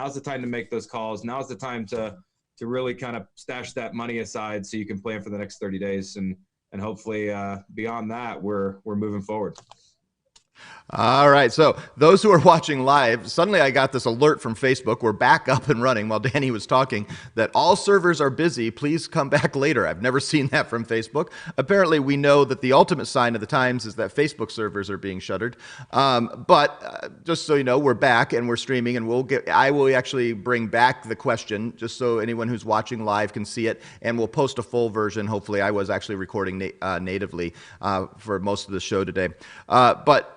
now's the time to make those calls. Now's the time to really kind of stash that money aside so you can plan for the next 30 days. And hopefully beyond that, we're moving forward. All right. So those who are watching live, suddenly I got this alert from Facebook. We're back up and running while Danny was talking that all servers are busy. Please come back later. I've never seen that from Facebook. Apparently, we know that the ultimate sign of the times is that Facebook servers are being shuttered. But just so you know, we're back and we're streaming, and I will actually bring back the question just so anyone who's watching live can see it, and we'll post a full version. Hopefully, I was actually recording natively for most of the show today. But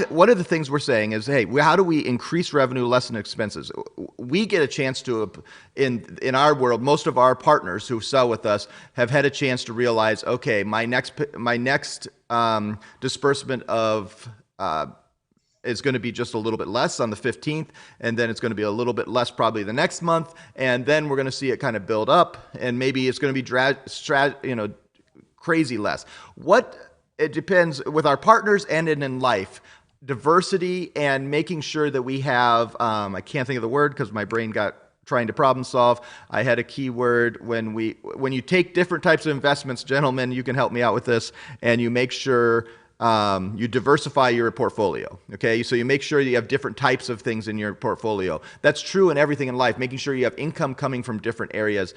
one of the things we're saying is, hey, how do we increase revenue, lessen expenses? We get a chance to, in our world, most of our partners who sell with us have had a chance to realize, okay, my next disbursement of is going to be just a little bit less on the 15th, and then it's going to be a little bit less probably the next month, and then we're going to see it kind of build up, and maybe it's going to be crazy less. It depends with our partners and in life, diversity and making sure that we have, I can't think of the word because my brain got trying to problem solve. I had a key word when you take different types of investments, gentlemen, you can help me out with this, and you make sure you diversify your portfolio. Okay. So you make sure you have different types of things in your portfolio. That's true in everything in life, making sure you have income coming from different areas.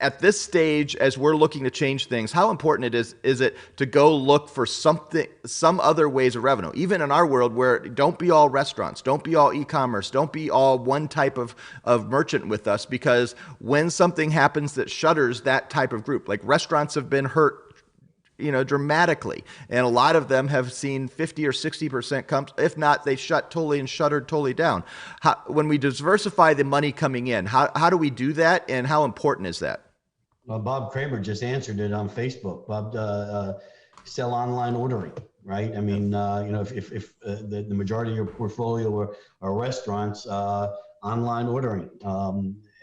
At this stage, as we're looking to change things, how important is it to go look for some other ways of revenue? Even in our world where don't be all restaurants, don't be all e-commerce, don't be all one type of merchant with us, because when something happens that shutters that type of group, like restaurants have been hurt dramatically. And a lot of them have seen 50 or 60% if not, they shuttered totally down. When we diversify the money coming in, how do we do that, and how important is that? Well, Bob Kramer just answered it on Facebook. Bob, sell online ordering, right? I mean, if the majority of your portfolio are restaurants, online ordering,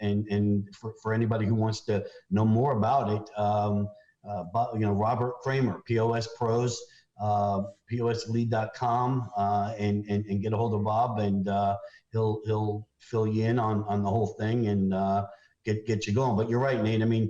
and for anybody who wants to know more about it, Robert Kramer, POS Pros, POSlead.com, and get a hold of Bob, and he'll fill you in on the whole thing and get you going. But you're right, Nate. I mean,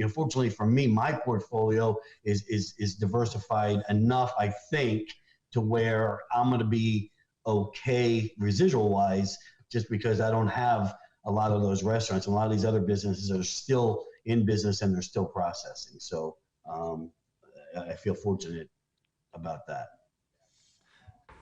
unfortunately for me, my portfolio is diversified enough, I think, to where I'm going to be okay residual wise, just because I don't have a lot of those restaurants. A lot of these other businesses are still in business and they're still processing. So I feel fortunate about that.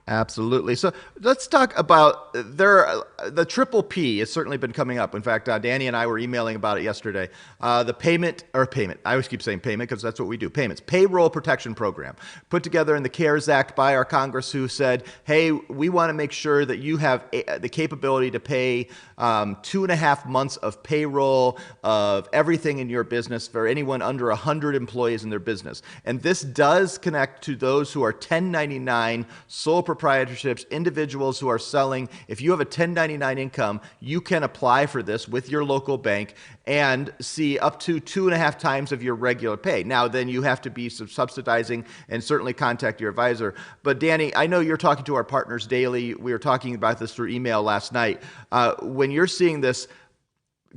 Absolutely. So let's talk about the triple P has certainly been coming up. In fact, Danny and I were emailing about it yesterday. The payment. I always keep saying payment because that's what we do. Payments. Payroll Protection Program put together in the CARES Act by our Congress, who said, hey, we want to make sure that you have the capability to pay 2.5 months of payroll of everything in your business for anyone under 100 employees in their business. And this does connect to those who are 1099 sole proprietorships, individuals who are selling. If you have a 1099 income, you can apply for this with your local bank and see up to 2.5 times of your regular pay. Now, then you have to be subsidizing and certainly contact your advisor. But Danny, I know you're talking to our partners daily. We were talking about this through email last night. When you're seeing this,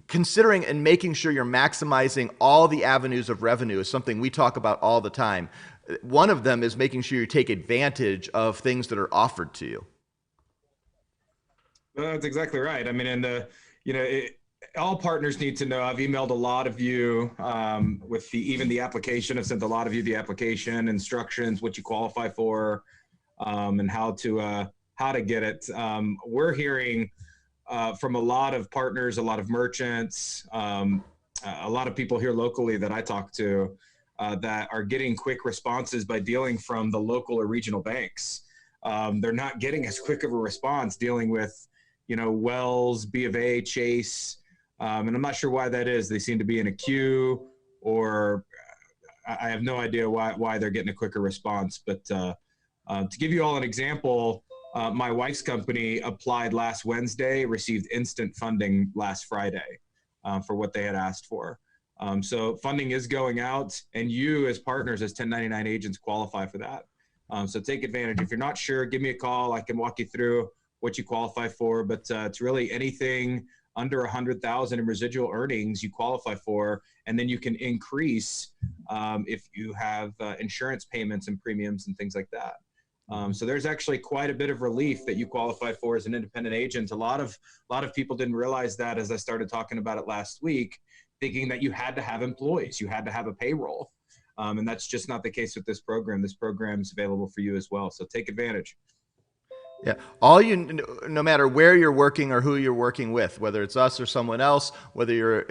considering and making sure you're maximizing all the avenues of revenue is something we talk about all the time. One of them is making sure you take advantage of things that are offered to you. Well, that's exactly right. I mean, all partners need to know. I've emailed a lot of you with even the application. I've sent a lot of you the application instructions, what you qualify for, and how to get it. We're hearing from a lot of partners, a lot of merchants, a lot of people here locally that I talk to that are getting quick responses by dealing from the local or regional banks. They're not getting as quick of a response dealing with, Wells, B of A, Chase, and I'm not sure why that is. They seem to be in a queue, or I have no idea why they're getting a quicker response. But to give you all an example, my wife's company applied last Wednesday, received instant funding last Friday for what they had asked for. So funding is going out, and you as partners, as 1099 agents, qualify for that. So take advantage. If you're not sure, give me a call. I can walk you through what you qualify for, but it's really anything under 100,000 in residual earnings you qualify for, and then you can increase if you have insurance payments and premiums and things like that. So there's actually quite a bit of relief that you qualify for as an independent agent. A lot of people didn't realize that as I started talking about it last week, thinking that you had to have employees, you had to have a payroll. And that's just not the case with this program. This program is available for you as well. So take advantage. Yeah. No matter where you're working or who you're working with, whether it's us or someone else, whether you're,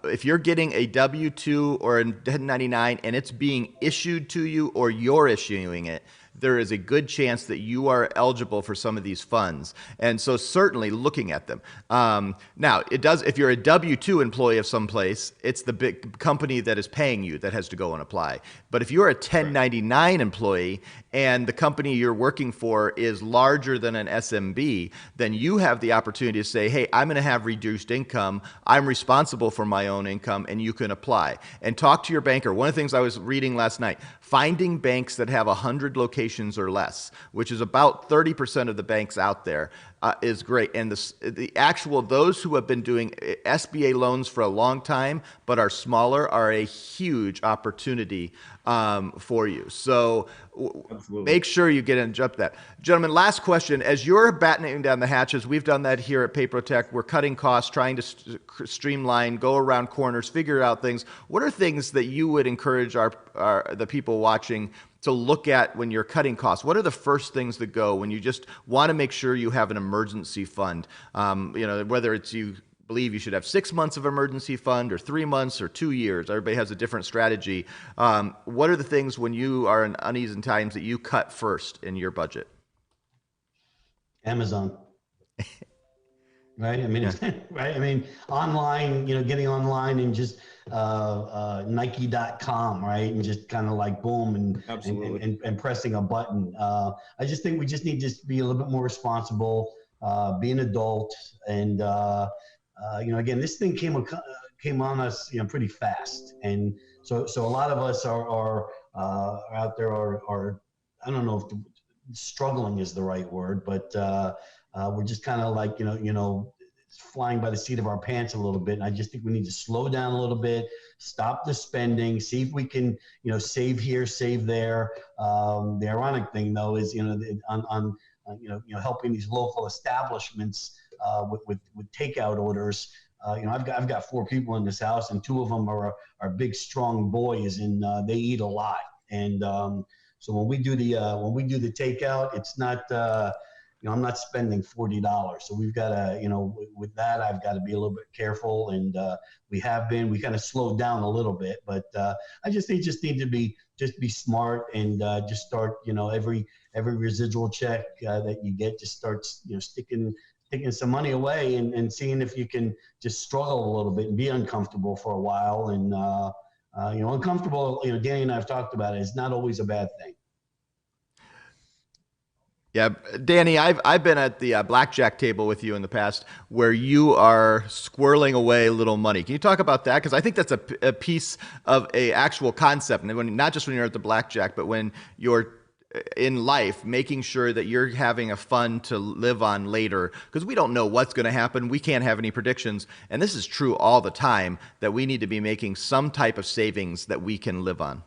if you're getting a W-2 or a 1099 and it's being issued to you or you're issuing it, there is a good chance that you are eligible for some of these funds. And so certainly looking at them. Now, if you're a W-2 employee of some place, it's the big company that is paying you that has to go and apply. But if you're a 1099 employee and the company you're working for is larger than an SMB, then you have the opportunity to say, hey, I'm going to have reduced income. I'm responsible for my own income, and you can apply. And talk to your banker. One of the things I was reading last night, finding banks that have 100 locations or less, which is about 30% of the banks out there, is great. And those who have been doing SBA loans for a long time but are smaller are a huge opportunity for you. So make sure you get in and jump that. Gentlemen, last question. As you're battening down the hatches, we've done that here at Paprotech. We're cutting costs, trying to streamline, go around corners, figure out things. What are things that you would encourage the people watching to look at when you're cutting costs? What are the first things that go when you just want to make sure you have an emergency fund? Whether it's you believe you should have 6 months of emergency fund or 3 months or 2 years. Everybody has a different strategy. What are the things when you are in uneasy times that you cut first in your budget? Amazon. Right. I mean, right. I mean, online, getting online and just Nike.com, right. And just kind of like boom and pressing a button. I just think we just need to be a little bit more responsible, be an adult. And, again, this thing came on us, pretty fast. And so a lot of us are out there are, I don't know if struggling is the right word, but we're just kind of like, flying by the seat of our pants a little bit. And I just think we need to slow down a little bit, stop the spending, see if we can, save here, save there. The ironic thing though is, on helping these local establishments with takeout orders. I've got 4 people in this house, and 2 of them are big, strong boys, and they eat a lot. And so when we do the takeout, it's not I'm not spending $40. So we've got to with that I've got to be a little bit careful, and we kind of slowed down a little bit, but I just need to be smart and just start every residual check that you get, just start sticking some money away and seeing if you can just struggle a little bit and be uncomfortable for a while. And uncomfortable, Danny and I have talked about it, it's not always a bad thing. Yeah, Danny, I've been at the blackjack table with you in the past where you are squirreling away little money. Can you talk about that? Because I think that's a piece of a actual concept, and not just when you're at the blackjack, but when you're in life, making sure that you're having a fund to live on later, because we don't know what's going to happen. We can't have any predictions, and this is true all the time, that we need to be making some type of savings that we can live on.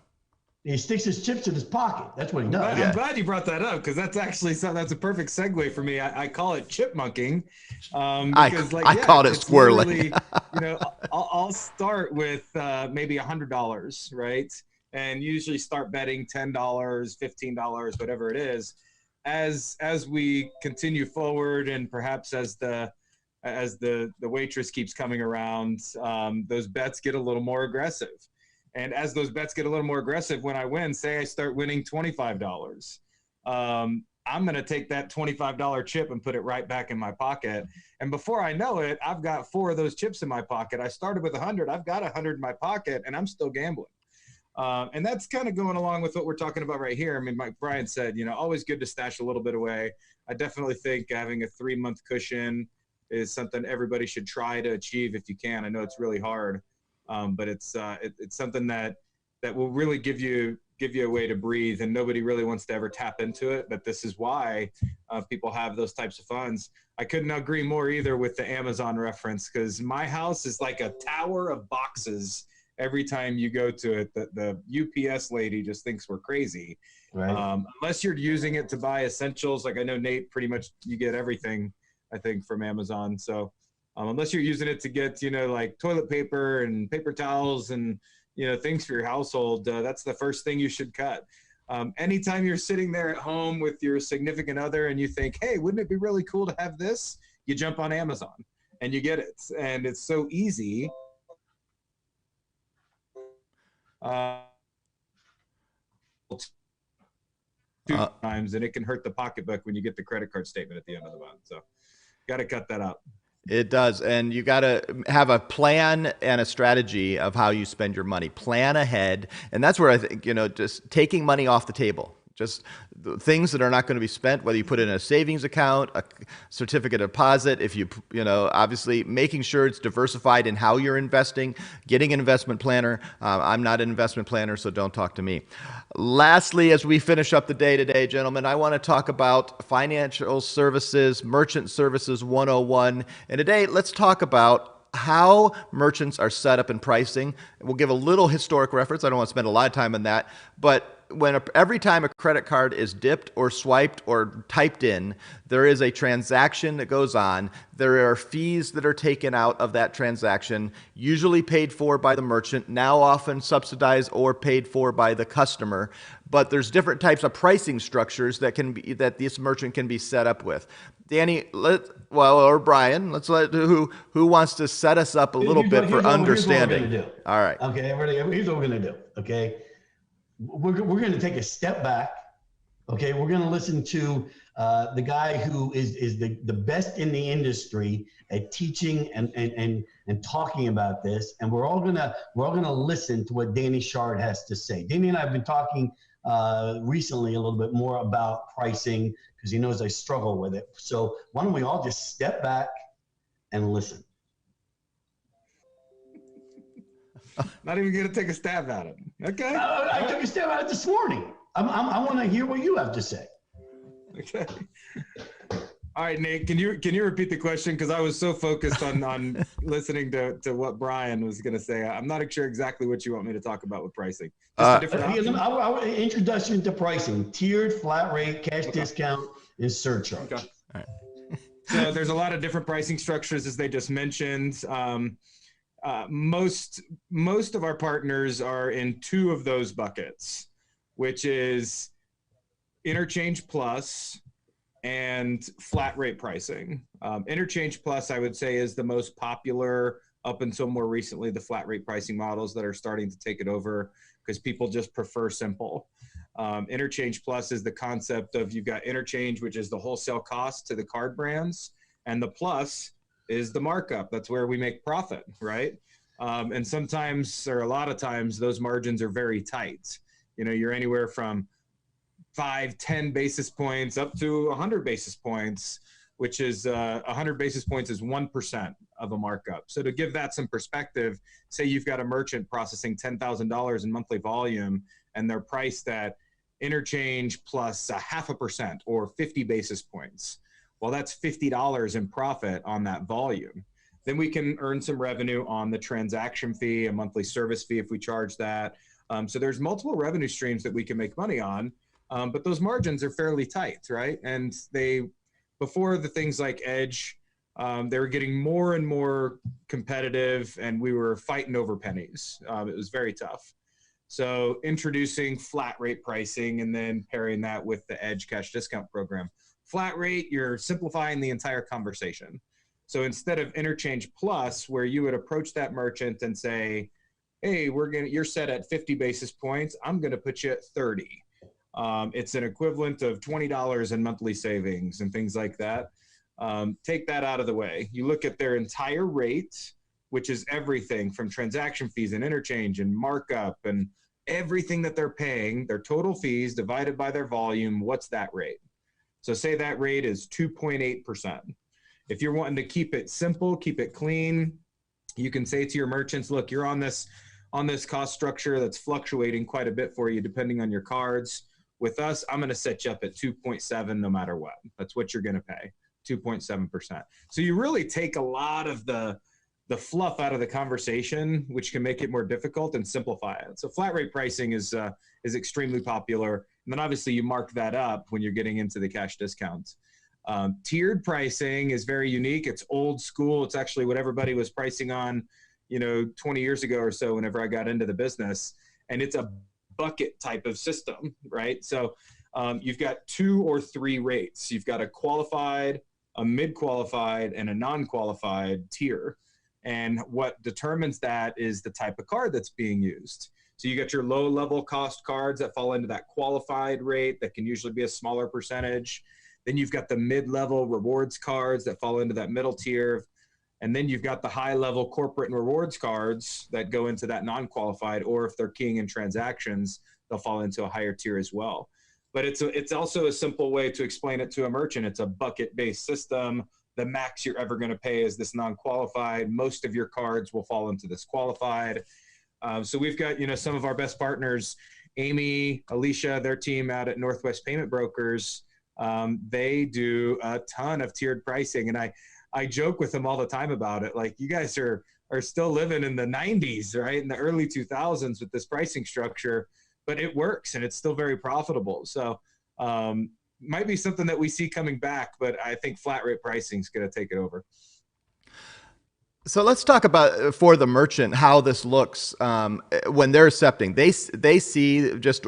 He sticks his chips in his pocket. That's what he does. I'm glad you brought that up, because that's actually that's a perfect segue for me. I call it chipmunking. I called it squirreling. I'll start with maybe $100, right? And usually start betting $10, $15, whatever it is. As we continue forward, and perhaps as the waitress keeps coming around, those bets get a little more aggressive. And as those bets get a little more aggressive, when I win, say I start winning $25, I'm going to take that $25 chip and put it right back in my pocket. And before I know it, I've got 4 of those chips in my pocket. I started with 100. I've got 100 in my pocket, and I'm still gambling. And that's kind of going along with what we're talking about right here. I mean, like Brian said, always good to stash a little bit away. I definitely think having a 3-month cushion is something everybody should try to achieve if you can. I know it's really hard. But it's something that will really give you give you a way to breathe, and nobody really wants to ever tap into it. But this is why people have those types of funds. I couldn't agree more either with the Amazon reference, because my house is like a tower of boxes every time you go to it. The UPS lady just thinks we're crazy. Right. Unless you're using it to buy essentials. Like I know Nate, pretty much you get everything, I think, from Amazon. So unless you're using it to get, like toilet paper and paper towels and, things for your household, that's the first thing you should cut. Anytime you're sitting there at home with your significant other and you think, hey, wouldn't it be really cool to have this? You jump on Amazon and you get it. And it's so easy. Two times, and it can hurt the pocketbook when you get the credit card statement at the end of the month. So got to cut that out. It does. And you got to have a plan and a strategy of how you spend your money. Plan ahead. And that's where I think, just taking money off the table. Just things that are not going to be spent, whether you put it in a savings account, a certificate of deposit, if obviously making sure it's diversified in how you're investing, getting an investment planner. I'm not an investment planner, so don't talk to me. Lastly, as we finish up the day today, gentlemen, I want to talk about financial services, merchant services 101. And today, let's talk about how merchants are set up in pricing. We'll give a little historic reference. I don't want to spend a lot of time on that, but every time a credit card is dipped or swiped or typed in, there is a transaction that goes on. There are fees that are taken out of that transaction, usually paid for by the merchant, now often subsidized or paid for by the customer. But there's different types of pricing structures that this merchant can be set up with. Danny, or Brian, let's let who wants to set us up a little bit for understanding. Here's what we're gonna do. All right. Okay, here's what we're gonna do. Okay, we're going to take a step back. Okay, we're going to listen to the guy who is the best in the industry at teaching and talking about this, and we're all gonna listen to what Danny Shard has to say. Danny and I have been talking recently a little bit more about pricing because he knows I struggle with it. So why don't we all just step back and listen? Not even going to take a stab at it. Okay. I took a stab at it this morning. I want to hear what you have to say. Okay. All right, Nate, can you repeat the question? Because I was so focused on listening to what Brian was going to say. I'm not sure exactly what you want me to talk about with pricing. Just a different introduction to pricing: tiered, flat rate, cash discount, and surcharge. Okay. All right. So there's a lot of different pricing structures, as they just mentioned. Most of our partners are in two of those buckets, which is Interchange Plus and flat rate pricing. Interchange Plus, I would say, is the most popular up until more recently, the flat rate pricing models that are starting to take it over because people just prefer simple. Interchange Plus is the concept of you've got interchange, which is the wholesale cost to the card brands, and the plus is the markup. That's where we make profit, right? And sometimes, or a lot of times, those margins are very tight. You're anywhere from 5-10 basis points up to 100 basis points, which is 100 basis points is 1% of a markup. So to give that some perspective, say you've got a merchant processing $10,000 in monthly volume, and they're priced at interchange plus 0.5% or 50 basis points. Well, that's $50 in profit on that volume. Then we can earn some revenue on the transaction fee, a monthly service fee if we charge that. So there's multiple revenue streams that we can make money on, but those margins are fairly tight, right? And before the things like Edge, they were getting more and more competitive, and we were fighting over pennies. It was very tough. So introducing flat rate pricing and then pairing that with the Edge cash discount program. Flat rate, you're simplifying the entire conversation. So instead of Interchange Plus, where you would approach that merchant and say, hey, you're set at 50 basis points, I'm going to put you at 30. It's an equivalent of $20 in monthly savings and things like that. Take that out of the way. You look at their entire rate, which is everything from transaction fees and interchange and markup and everything that they're paying, their total fees divided by their volume. What's that rate? So say that rate is 2.8%. If you're wanting to keep it simple, keep it clean, you can say to your merchants, look, you're on this on this cost structure that's fluctuating quite a bit for you depending on your cards. With us, I'm going to set you up at 2.7 no matter what. That's what you're going to pay, 2.7%. So you really take a lot of the fluff out of the conversation, which can make it more difficult, and simplify it. So flat rate pricing is extremely popular. And then obviously you mark that up when you're getting into the cash discounts. Tiered pricing is very unique. It's old school. It's actually what everybody was pricing on, 20 years ago or so whenever I got into the business. And it's a bucket type of system, right? So you've got 2 or 3 rates. You've got a qualified, a mid-qualified, and a non-qualified tier. And what determines that is the type of card that's being used. So you got your low-level cost cards that fall into that qualified rate that can usually be a smaller percentage. Then you've got the mid-level rewards cards that fall into that middle tier. And then you've got the high-level corporate and rewards cards that go into that non-qualified, or if they're keying in transactions, they'll fall into a higher tier as well. But it's also a simple way to explain it to a merchant. It's a bucket-based system. The max you're ever going to pay is this non-qualified. Most of your cards will fall into this qualified. So we've got, some of our best partners, Amy, Alicia, their team out at Northwest Payment Brokers. They do a ton of tiered pricing. And I joke with them all the time about it. Like, you guys are still living in the 90s, right? In the early 2000s with this pricing structure, but it works and it's still very profitable. So might be something that we see coming back, but I think flat rate pricing is going to take it over. So let's talk about, for the merchant, how this looks when they're accepting. They see just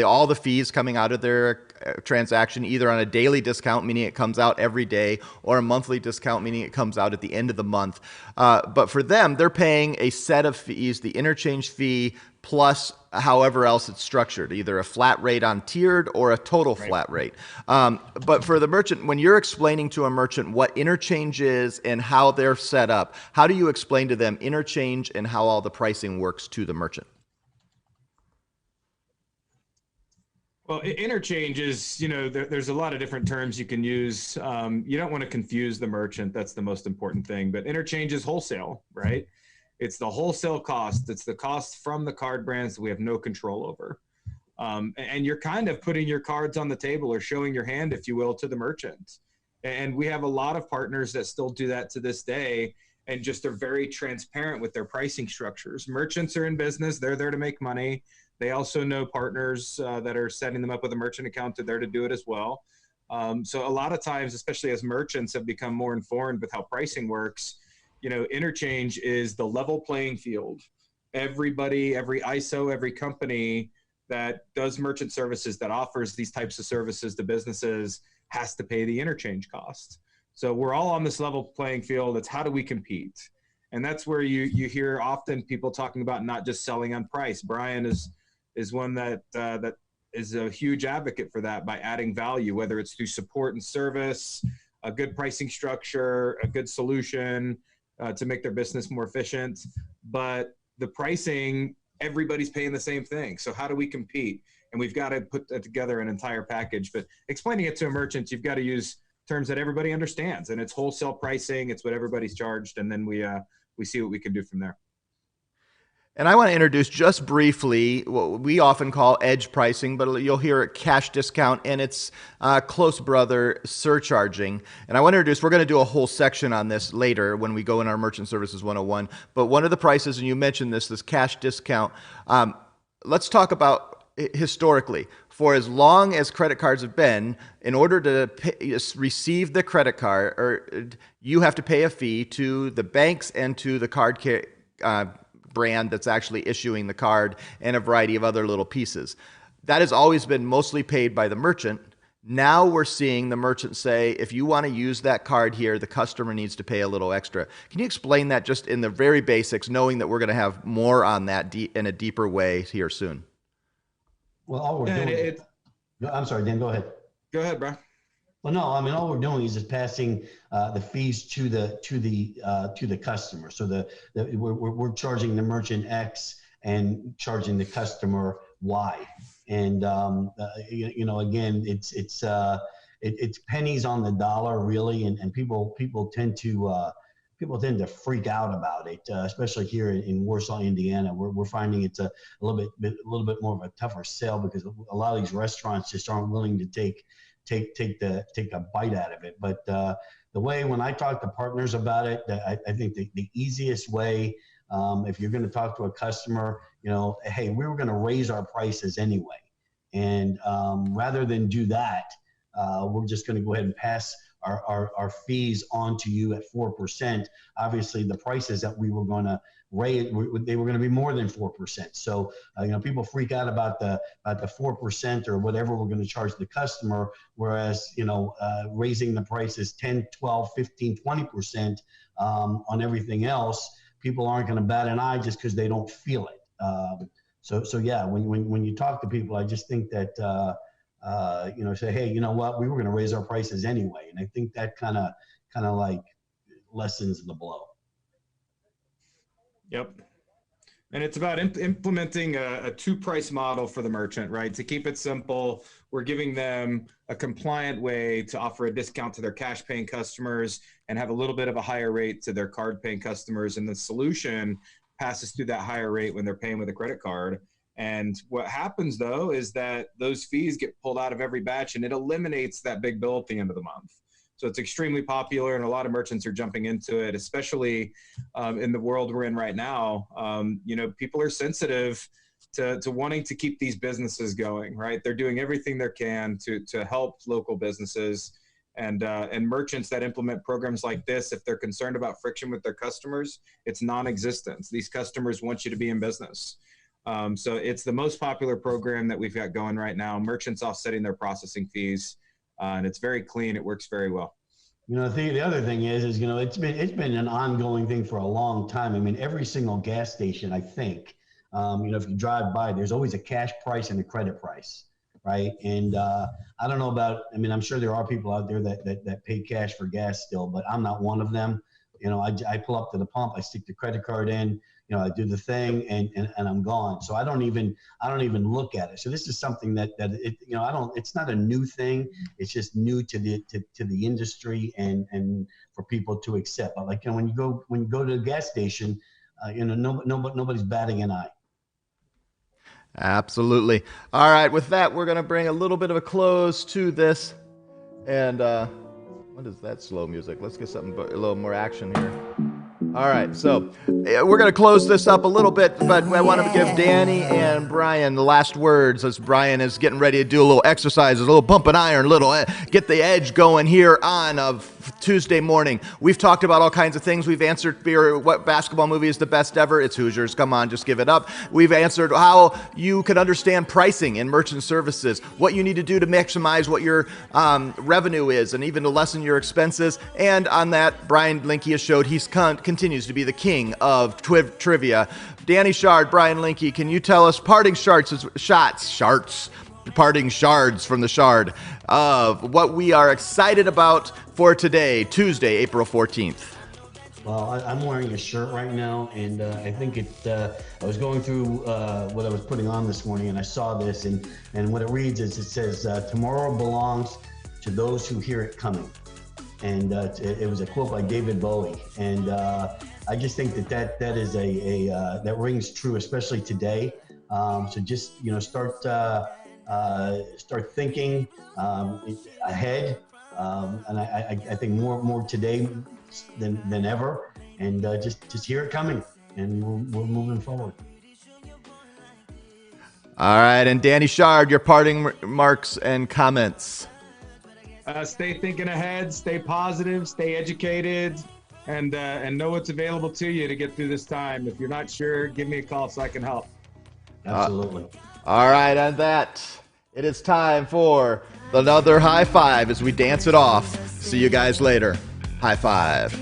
all the fees coming out of their transaction, either on a daily discount, meaning it comes out every day, or a monthly discount, meaning it comes out at the end of the month. But for them, they're paying a set of fees, the interchange fee, plus however else it's structured, either a flat rate on tiered or a total flat rate. But for the merchant, when you're explaining to a merchant what interchange is and how they're set up, how do you explain to them interchange and how all the pricing works to the merchant? Well, interchange is, there's a lot of different terms you can use. You don't want to confuse the merchant. That's the most important thing. But interchange is wholesale, right? It's the wholesale cost. It's the cost from the card brands that we have no control over. And you're kind of putting your cards on the table, or showing your hand, if you will, to the merchant. And we have a lot of partners that still do that to this day, and just are very transparent with their pricing structures. Merchants are in business. They're there to make money. They also know partners that are setting them up with a merchant account. They're there to do it as well. So a lot of times, especially as merchants have become more informed with how pricing works, interchange is the level playing field. Everybody, every ISO, every company that does merchant services, that offers these types of services to businesses, has to pay the interchange cost. So we're all on this level playing field. It's how do we compete? And that's where you hear often people talking about not just selling on price. Brian is one that is a huge advocate for that, by adding value, whether it's through support and service, a good pricing structure, a good solution to make their business more efficient. But the pricing, everybody's paying the same thing. So how do we compete? And we've got to put that together an entire package. But explaining it to a merchant, you've got to use terms that everybody understands. And it's wholesale pricing. It's what everybody's charged. And then we see what we can do from there. And I want to introduce just briefly what we often call edge pricing, but you'll hear it cash discount, and it's close brother surcharging. And I want to introduce, we're going to do a whole section on this later when we go in our Merchant Services 101. But one of the prices, and you mentioned this cash discount, let's talk about historically. For as long as credit cards have been, in order to receive the credit card, you have to pay a fee to the banks and to the card brand that's actually issuing the card, and a variety of other little pieces. That has always been mostly paid by the merchant. Now we're seeing the merchant say, if you want to use that card here, the customer needs to pay a little extra. Can you explain that just in the very basics, knowing that we're going to have more on that in a deeper way here soon? Well, all we're doing, I'm sorry, Dan, go ahead. Go ahead, bro. Well, no, I mean, all we're doing is just passing the fees to the customer. So we're charging the merchant X and charging the customer Y. And again, it's pennies on the dollar, really. And people tend to people tend to freak out about it, especially here in Warsaw, Indiana. We're finding it's a little bit more of a tougher sell because a lot of these restaurants just aren't willing to take a bite out of it. But the way when I talk to partners about it, I think the easiest way, if you're going to talk to a customer, hey, we were going to raise our prices anyway, and rather than do that, we're just going to go ahead and pass our fees on to you at 4%. Obviously, the prices that we were going to raise, they were going to be more than 4%. So, people freak out about the 4% or whatever we're going to charge the customer, whereas, raising the prices 10, 12, 15, 20% on everything else, people aren't going to bat an eye just because they don't feel it. So yeah, when you talk to people, I just think that, say, hey, you know what, we were going to raise our prices anyway. And I think that kind of like lessens the blow. Yep. And it's about implementing a two-price model for the merchant, right? To keep it simple, we're giving them a compliant way to offer a discount to their cash-paying customers and have a little bit of a higher rate to their card-paying customers. And the solution passes through that higher rate when they're paying with a credit card. And what happens, though, is that those fees get pulled out of every batch, and it eliminates that big bill at the end of the month. So it's extremely popular, and a lot of merchants are jumping into it, especially in the world we're in right now. People are sensitive to wanting to keep these businesses going, right? They're doing everything they can to help local businesses and merchants that implement programs like this. If they're concerned about friction with their customers, it's non-existent. These customers want you to be in business. So it's the most popular program that we've got going right now. Merchants offsetting their processing fees, and it's very clean. It works very well. The other thing is it's been an ongoing thing for a long time. I mean, every single gas station, I think, if you drive by, there's always a cash price and a credit price, right? And I don't know about. I mean, I'm sure there are people out there that pay cash for gas still, but I'm not one of them. I pull up to the pump, I stick the credit card in. I do the thing and I'm gone. So I don't even look at it. So this is something that it's not a new thing. It's just new to the industry and for people to accept. But when you go to a gas station, nobody's batting an eye. Absolutely. All right. With that, we're going to bring a little bit of a close to this. And what is that slow music? Let's get something a little more action here. All right, so we're going to close this up a little bit, but I want to give Danny and Brian the last words as Brian is getting ready to do a little exercise, a little bump and iron, get the edge going here on Tuesday morning. We've talked about all kinds of things. We've answered what basketball movie is the best ever. It's Hoosiers. Come on, just give it up. We've answered how you can understand pricing in merchant services, what you need to do to maximize what your revenue is, and even to lessen your expenses. And on that, Brian Linke has showed he's continues to be the king of trivia. Danny Shard, Brian Linke, can you tell us parting parting shards from the Shard of what we are excited about for today, Tuesday, April 14th? Well, I'm wearing a shirt right now, and I think I was going through what I was putting on this morning, and I saw this, and what it reads is it says, tomorrow belongs to those who hear it coming. And it was a quote by David Bowie, and I just think that is that rings true, especially today. So just start thinking ahead, and I think more today than ever, and just hear it coming, and we're moving forward. All right, and Danny Shard, your parting remarks and comments. Stay thinking ahead, stay positive, stay educated, and know what's available to you to get through this time. If you're not sure, give me a call so I can help. Absolutely. All right, on that, it is time for another high five as we dance it off. See you guys later. High five.